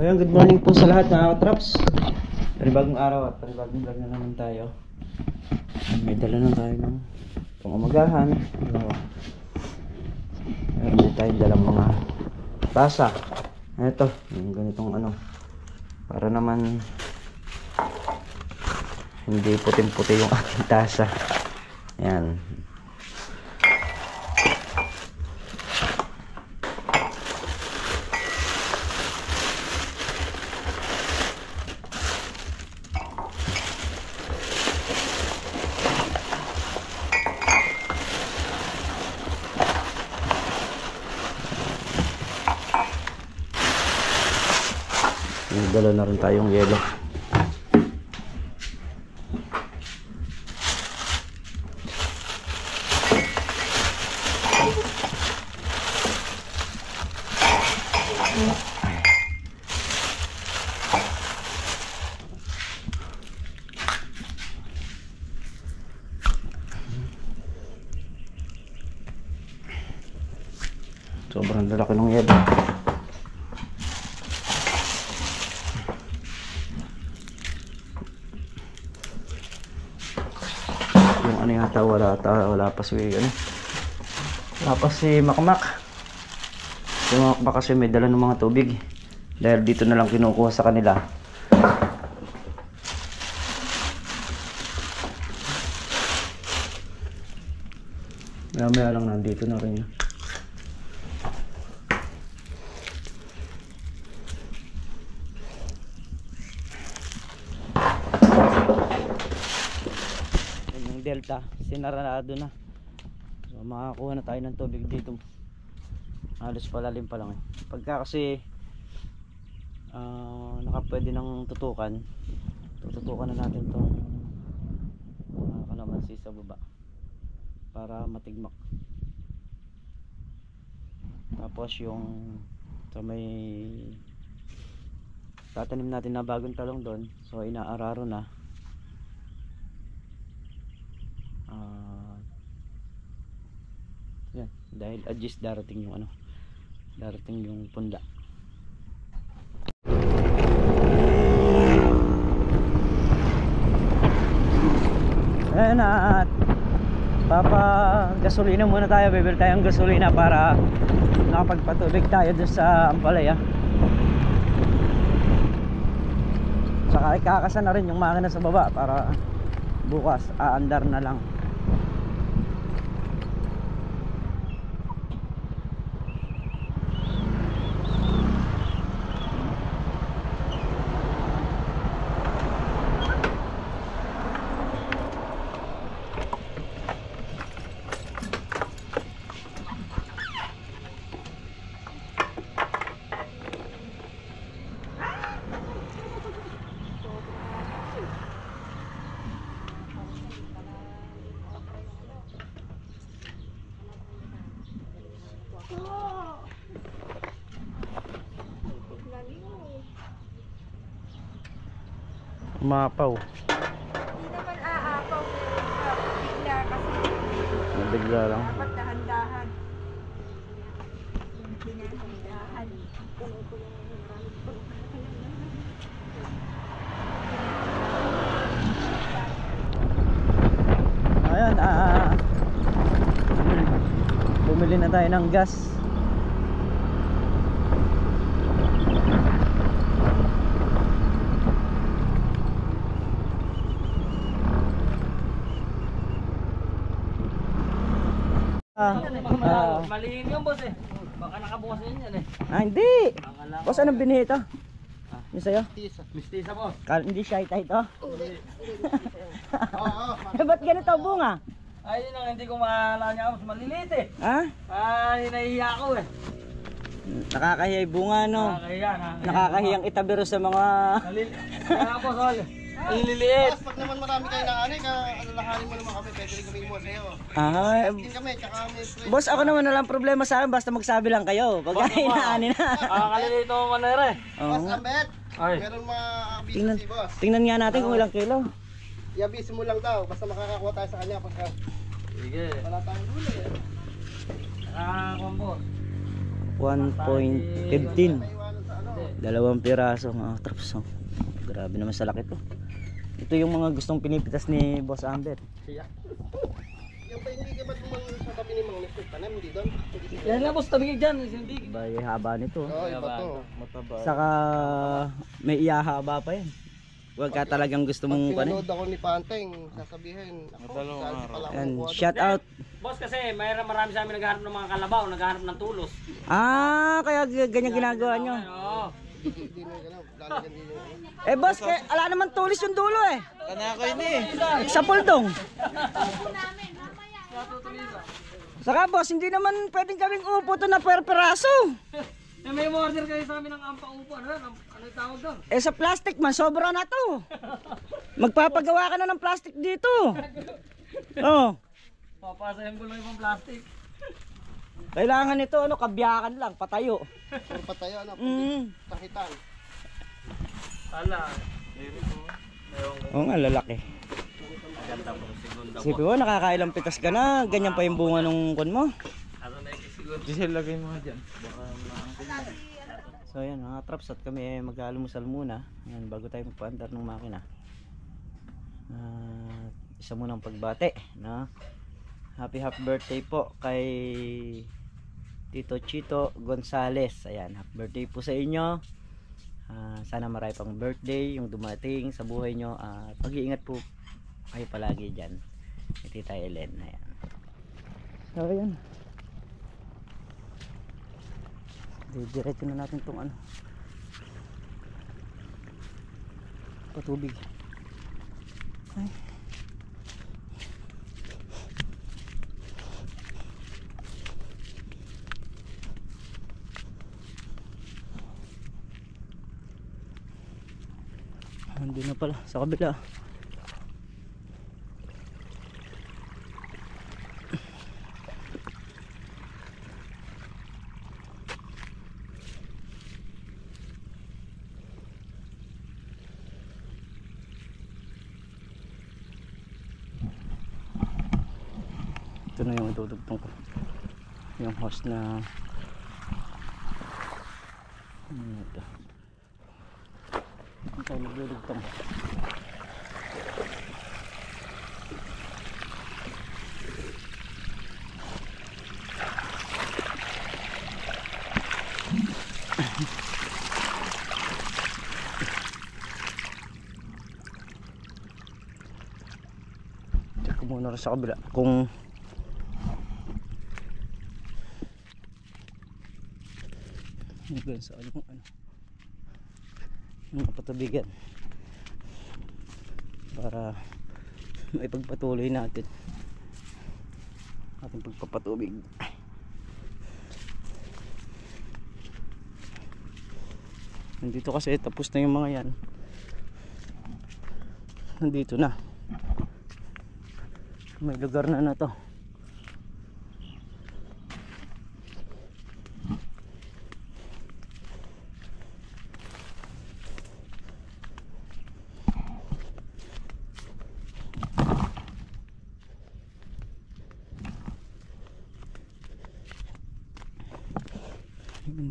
Ayan, good morning po sa lahat mga katraps. Panibagong araw at panibagong vlog na naman tayo. May dala na tayo ng pangumagahan. Meron din tayo dalang mga tasa. Ito, yung ganitong ano, para naman hindi puting-puti yung ating tasa. Ayan. Dala na rin tayong yelo. Sobrang lalaki ng yelo. Ano yata, wala pa si ano, wala pa si Makmak. Si Makmak kasi may dala ng mga tubig, dahil dito na lang kinukuha sa kanila. Maya lang nandito na rin yun. Delta, sinarado na. So makakuha na tayo ng tubig dito. Halos palalim pa lang eh. Pagka kasi nakapwede ng tutukan, tututukan na natin itong kalamansi sa baba para matigmak. Tapos yung sa may tatanim natin na bagong talong doon, so inaararo na. Yan, dahil adjust darating yung ano, darating yung punda. Ayan na, at gasolina muna tayo. Bibili tayong gasolina para nakapagpatubig tayo dun sa Ampalaya. Saka ikakasan na rin yung makina sa baba para bukas aandar na lang. Umapaw. Hindi naman aapaw. Bigla kasi. Nabigla lang. Dapat dahan-dahan. Dahan-dahan. Ayan, bumili na tayo ng gas. Malihin yung boss eh. Baka nakabukas na yan eh. Hindi. Boss, anong binhi ito? Yung sa'yo? Mistisa boss. Hindi siya ito ito? Ba't ganito bunga? Ayun ang hindi ko maalala niya boss. Maliliit eh. Ha? Hinahiya ako eh. Nakakahiya yung bunga, no? Nakakahiya. Nakakahiyang itabiro sa mga... Kaya boss, ililiit. Pag naman marami kayo na ano, alalahanin mo naman kami, pwede rin kami mo sa'yo. Hindi kami, tsaka may spray. Boss, ako naman walang problema sa akin, basta magsabi lang kayo. Pagka inaanin na. Kalilito mo manere. Boss, Ambet, Ay. meron mga Tingnan, abis si boss. tingnan nga natin kung ilang kilo. I-abis mo lang daw, basta makakakuha tayo sa kanya pagka Sige. wala tayong gulay eh. Boss. 1.15. 2 piraso mga katraps. Oh. Grabe naman sa laki to. Ito yung mga gustong pinipitas ni Boss Amber. Yan ba hindi ka ba't sa tabi ni Mang Nestor Tanem? Hindi doon? Yan nga boss, tabigay dyan. Hindi. Bay haba nito. Oo, iba to. Saka may iyahaba pa yan. Huwag ka talagang gusto Pag mong kanin. pinanood ako ni Panteng, sasabihin, ako, saan pala ako Yan, kukuha doon? shout out. Boss kasi marami sa amin naghahanap ng mga kalabaw, naghahanap ng tulos. Ah, kaya ganyan ginagawa nyo. Oo. Hindi na ganun, lalagyan din yung Eh boss, ala naman tulis yung dulo eh. Kanako yun eh. Sa puldong. Saka boss, hindi naman pwedeng gawing upo to na per peraso. May order kayo sa amin ng ampang upo. Ano yung tawag doon? Eh sa plastic man, sobra na to. Magpapagawa ka na ng plastic dito. Oh. Papasayan ko lang yung plastic. Kailangan nito ano, kabyakan lang, patayo. puro patayo, ano, takitan. Ala. Oo nga, lalaki. Sipi mo, nakakailang pitas ka na, ganyan pa yung bunga nung kon mo. Ano na yung siguro? Lagay mo dyan. So ayan mga traps, at kami mag-almusal muna. Ayan, bago tayo magpaandar ng makina. Isa munang pagbate, no? Happy birthday po kay Tito Chito Gonzales. Ayan, happy birthday po sa inyo. Sana marami pang birthday yung dumating sa buhay nyo. Pag-iingat po kayo palagi dyan. Tita Ellen. Ayan. So ayan, diretso na natin itong ano, patubig. Ay. Andun na pala sa kabila. Ito na yung itutugtong ko, yung hose na ito. Ito tayo magdudugtong. Check ko muna sa kabila kung hanggang sa ano yung patubigan para maipagpatuloy natin ating pagpapatubig. Nandito kasi tapos na yung mga yan, nandito na, may lugar na to.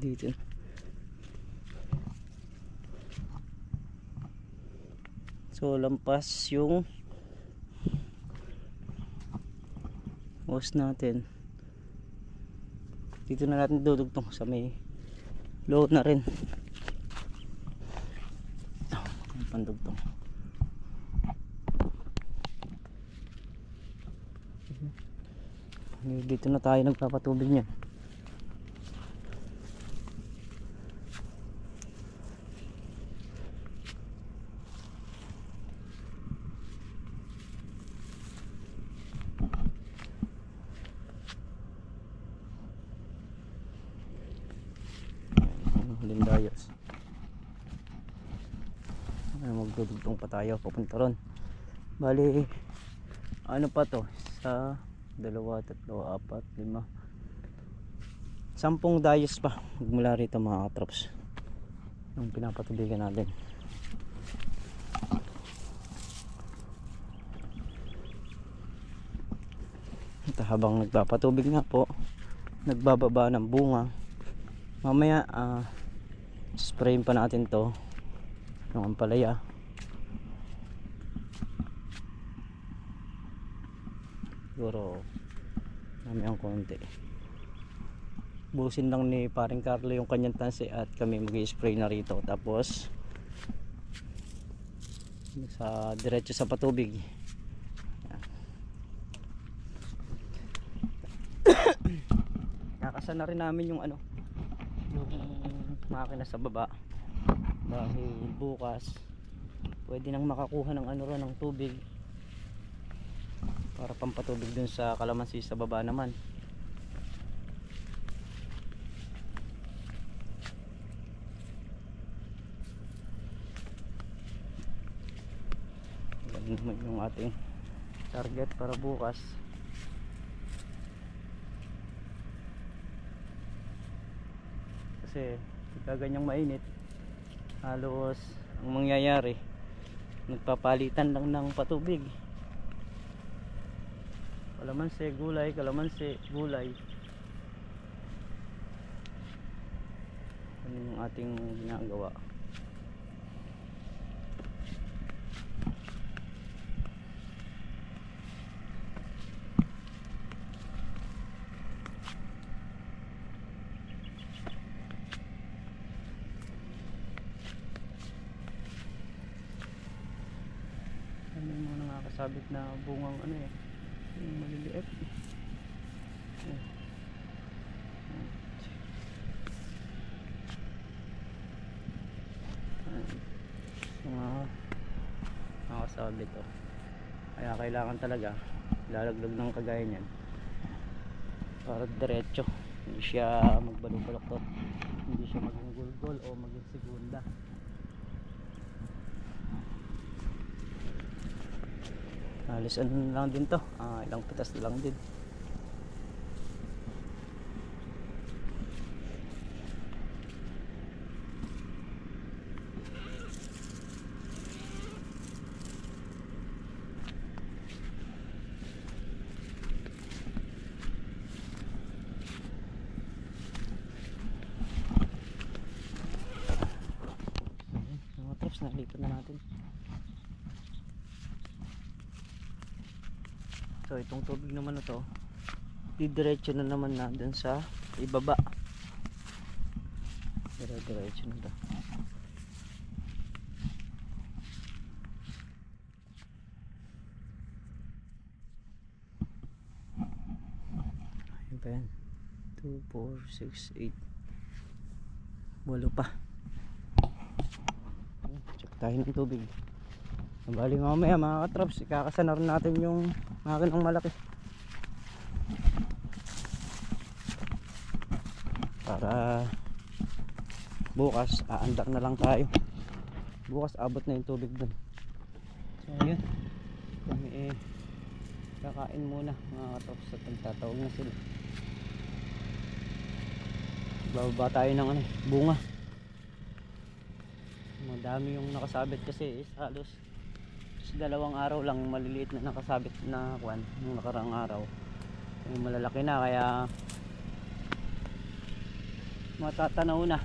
Dito so lampas yung hose natin, dito na natin dudugtong sa may load na rin ang pandugtong. Dito na tayo nagpapatubig niyan. Lindayos. Magdudugtong pa tayo papunta ron. Bali ano pa to, sa 2, 3, 4, 5 10 dayos pa mula rito mga katrops yung pinapatubigan natin. Ito, habang nagpapatubig nga po, nagbababa ng bunga. Mamaya Sprayin pa natin to yung ampalaya. Siguro dami ang konti. Busin lang ni paring Carlo yung kanyang tansi at kami mag-spray na rito, tapos sa diretso sa patubig. Nakasana rin namin yung ano, yung makina sa baba, dahil bukas pwede nang makakuha ng ano ron, ng tubig para pampatubig dun sa kalamansi sa baba naman. Yan naman yung ating target para bukas. Kasi pagka ganyang mainit, halos ang mangyayari, nagpapalitan lang ng patubig. Kalamansi, gulay, kalamansi, gulay. Ano yung ating ginagawa. Ano yung mga nakakasabit na bungang ano eh, yung maliliit. Mga nakakasabit to. Kaya kailangan talaga lalaglag ng kagaya niyan para diretso, hindi siya magbalok-balok, hindi siya maging gulgol o maging segunda. Halos ano lang din to, ilang pitas lang din. Mga traps, nalipat na natin. So itong tubig naman na to, didiretso na naman na dun sa ibaba. Diretso na to. Ayun pa yan. 2, 4, 6, 8. 8 pa. Check tayo ng tubig. Bali mamaya mga katraps, ikakasana rin natin yung makinang malaki para bukas aandar na lang tayo. Bukas abot na yung tubig dun. So yun, kami kakain muna mga katraps at nagtatawag na sila. Bababa tayo ng ano, bunga. Madami yung nakasabit kasi halos dalawang araw lang maliliit na nakasabit na kwan nung nakarang araw. Yung malalaki na, kaya matatanaw na.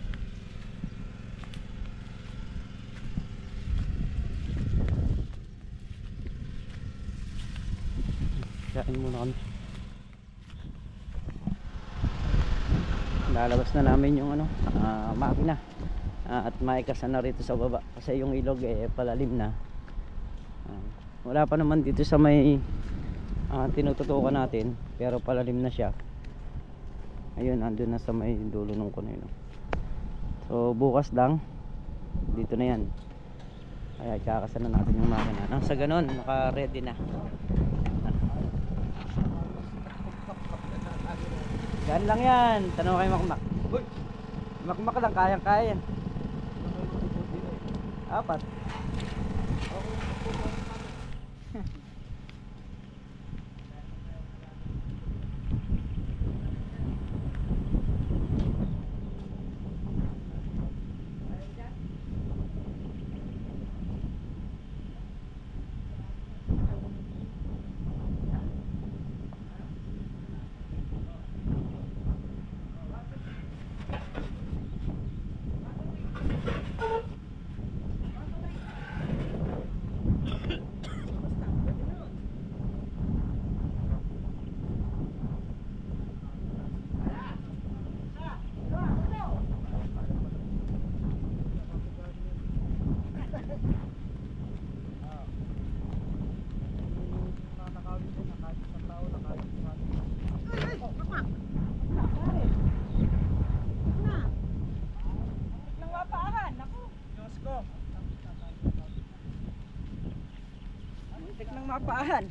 Kain muna kami. Lalabas na namin yung ano, makina, at maikasan na rito sa baba kasi yung ilog palalim na. Wala pa naman dito sa may tinututukan natin, pero palalim na siya. Ayun, andun na sa may dulo ng kuno yun. So bukas lang dito na yan, kaya ikakasan na natin yung makina. Nang sa ganon, naka ready na. Yan lang yan, tanong kay Makmak. Makmak lang, kayang kaya yan. 4. mapaahan.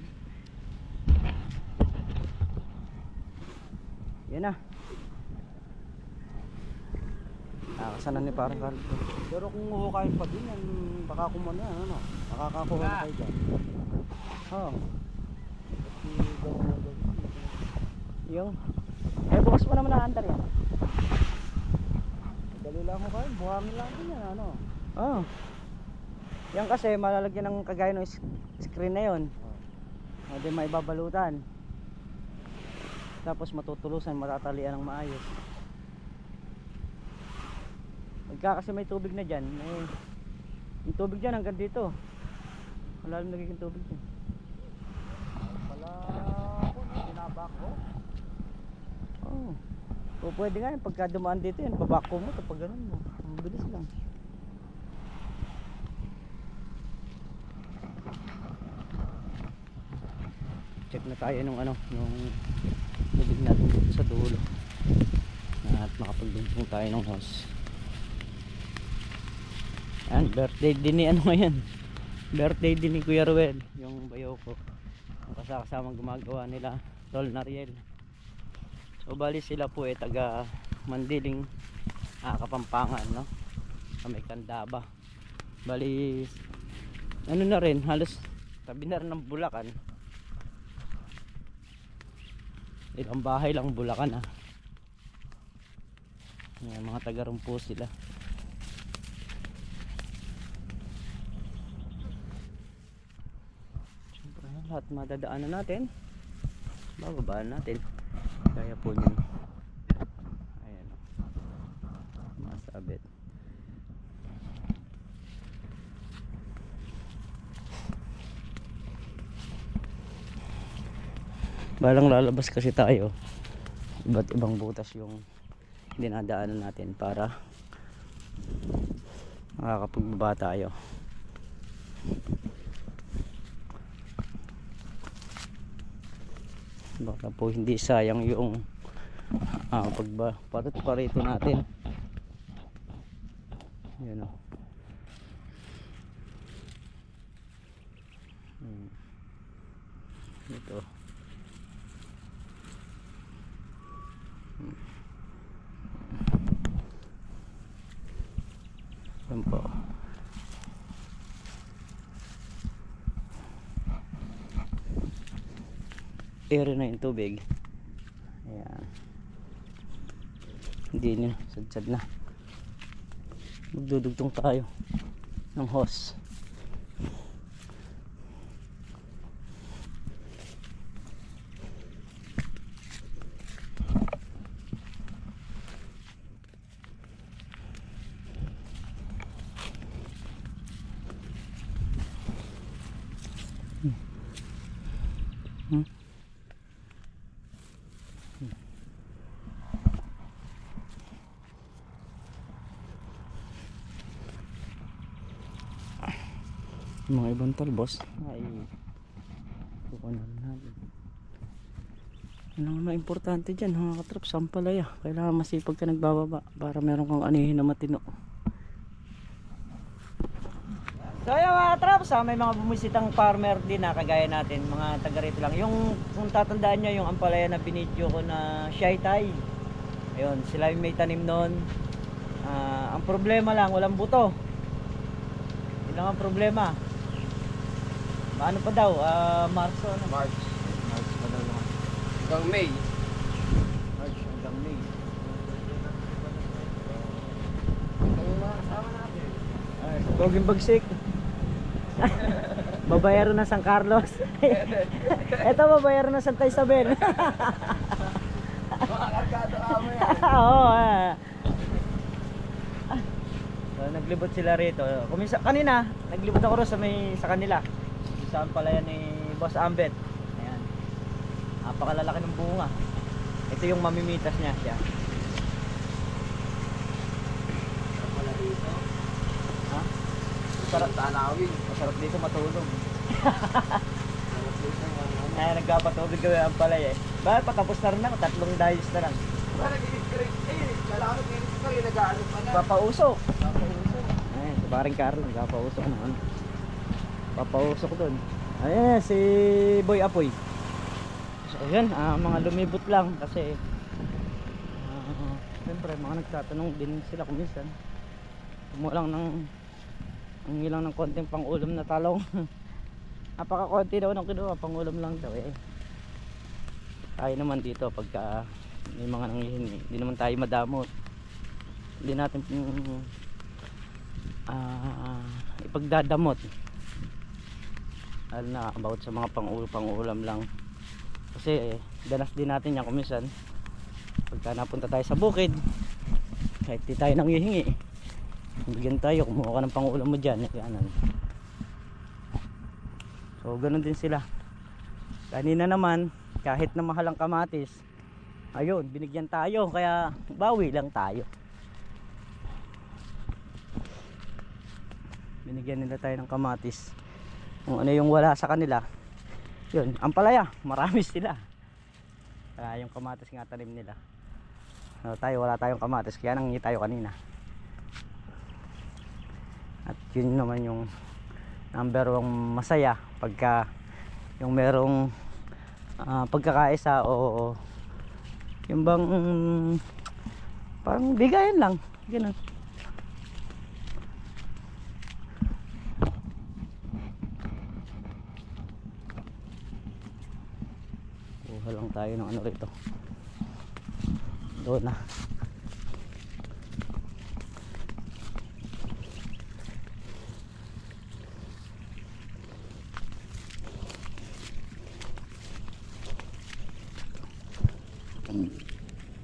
Yan na. Nakakasanan ni parang Carl. Pero kung huhukayin pa din yan, baka kumano yan, ano? Nakakakuha na kayo dyan. Oo. Kasi gawin. Yung. Eh bukas mo naman na-under yan. Dali lang ko kayo, buhangin lang din yan, ano? Oo. Yan kasi malalagyan ng kagaya ng screen na yon. O di maibabalutan. Tapos matutulusan, matatalian ng maayos. Pagka kasi may tubig na dyan, yung tubig dyan hanggang dito. Malalim nagiging tubig dyan. Pala ako, binabak ko. Oo. O pwede nga yun, pagka dumaan dito yan, babako mo, tapos ganun mo. Ang bilis lang. Check na tayo nung ano, nung tubig natin dito sa dulo. At makapagdumpong tayo ng hose. Yan, birthday din ni ano ngayon. Birthday din ni Kuya Ruel, yung bayaw ko. Ang kasamang gumagawa nila, Tol Nariel. So bali sila po taga Mandiling, Kapampangan, no? Sa may Candaba. Bali ano na rin, halos tabi na rin ng Bulacan. Ilang bahay lang Bulacan, Yan, mga taga ron po sila. Siyempre lahat madadaanan natin, bababaan natin kaya po nyo. Ayan, masabit. Balang lalabas kasi tayo, iba't ibang butas yung dinadaanan natin para makakapagbaba tayo. Baka po hindi sayang yung parito natin. Yun o. Ito. Yan po. Ere na yung tubig. Ayan. Hindi na, sad-sad na. Magdudugtong tayo ng hose. Mga ibang talbos ay kukunan natin. Ano na importante dyan mga katrap, sampalaya. Kailangan masipag ka nagbababa para meron kang anihin na matino. So yung mga katrap, may mga bumisitang farmer din na kagaya natin, mga taga rito lang. Yung kung tatandaan nyo yung ampalaya na binidyo ko na Shy Thai, ayun, sila yung may tanim nun. Ang problema lang, walang buto. Yun lang ang problema. Ano pa daw? Marso, ano? March Pa daw naman. hanggang May. March hanggang May. Ito yung mga kasama natin. Ay, Goging Bagsik. Babayaran na San Carlos. Ito babayaran na Santa Isabel. Mga kargado amo yan. Oo. So, naglibot sila rito. Kanina, naglibot ako rin sa kanila. Saan pala yan ni Boss Ambet. Ayan. Napakalalaki ng bunga. Ito yung mamimitas niya siya. Wala dito. Ha? Sarap tanawin. Masarap dito matulog. Sarap dito ang Ayan, nagpapatulog kami ang palay eh. Bakit patapos na rin ako? 3 dayos na lang. Ba nag-i-straight lalaki dito kayo nag-aano pa na. Papausok. Papausok. Ayan, si Paring Carl, nagpapausok na ano. Papausok doon. Ayan si Boy Apoy. So ayan, mga lumibot lang kasi siyempre mga nagtatanong din sila kung minsan kumuha lang ng ang ilang ng konting pang ulam na talong. Napaka-konti daw ng kinuha, pang ulam lang daw eh. Tayo naman dito pagka may mga nanghihingi, hindi naman tayo madamot, hindi natin ipagdadamot lalo na about sa mga pang-ulam lang kasi danas din natin yan kung minsan pagka napunta tayo sa bukid kahit di tayo nanghihingi bigyan tayo, kumuha ka ng pang-ulam mo dyan so ganun din sila. Kanina naman kahit na mahal ang kamatis, ayun binigyan tayo kaya bawi lang tayo, binigyan nila tayo ng kamatis. Kung ano yung wala sa kanila, yun, ampalaya, marami sila. Kaya yung kamatis nga tanim nila. Tayo wala tayong kamatis, kaya nangingi tayo kanina. At yun naman yung number one masaya pagka yung merong pagkakaisa o yung bang parang bigayan lang, gano'n. Kuha lang tayo ng ano rito. Doon na.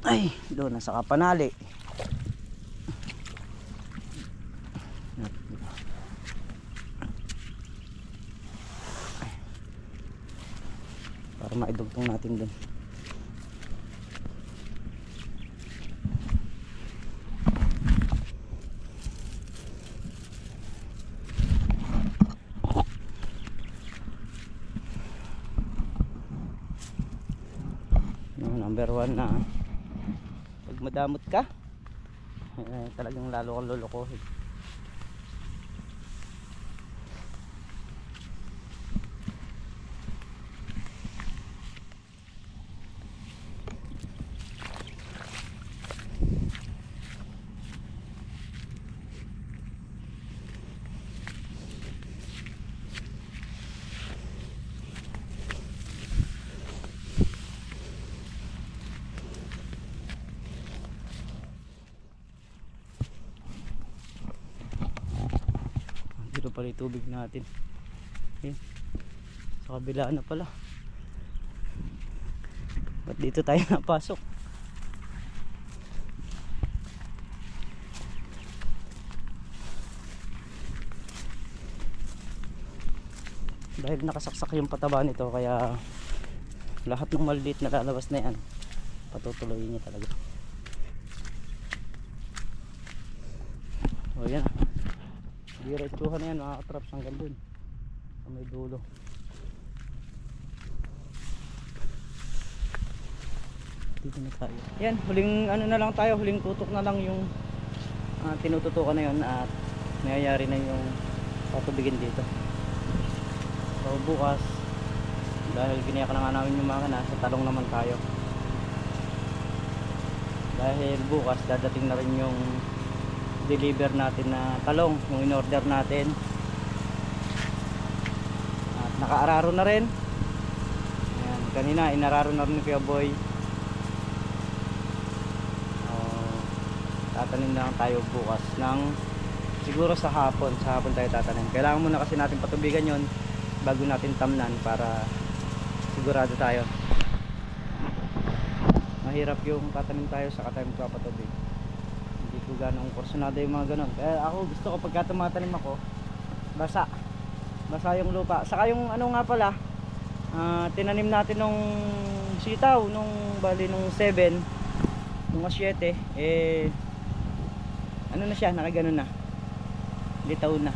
Ay, doon na sa Kapanali. Para maidugtong natin doon. Number one na pag madamot ka talagang lalo kang lulukohin. Dito pala yung tubig natin. Okay. Sa kabila na pala. Ba't dito tayo napasok? Dahil nakasaksak yung pataba nito kaya lahat ng maliit na lalabas na yan patutuloyin niya talaga. O yan, diretsuhan na yan mga katraps hanggang dun sa may dulo. Dito na tayo. Yan, huling ano na lang tayo, huling tutok na lang yung tinututukan na yun at nangyayari na yung patubigin dito. So bukas dahil ginayakan na nga namin yung makina, sa talong naman tayo. Dahil bukas dadating na rin yung deliver natin na talong, yung in-order natin. At nakaararo na rin. Ayan, kanina inararo na rin ni Kuya Boy. Tatanim na lang tayo bukas ng siguro sa hapon tayo tatanim. Kailangan muna kasi natin patubigan yon bago natin tamnan para sigurado tayo. Mahirap yung tatanim tayo sa tayo magpapatubig. Hindi ko ganong kursunado yung mga ganon. Kaya ako gusto ko pagka tumatanim ako basa yung lupa. Saka yung ano nga pala, tinanim natin nung sitaw nung bali nung 7 nung 7 ano na siya, nakaganon na, litaw na.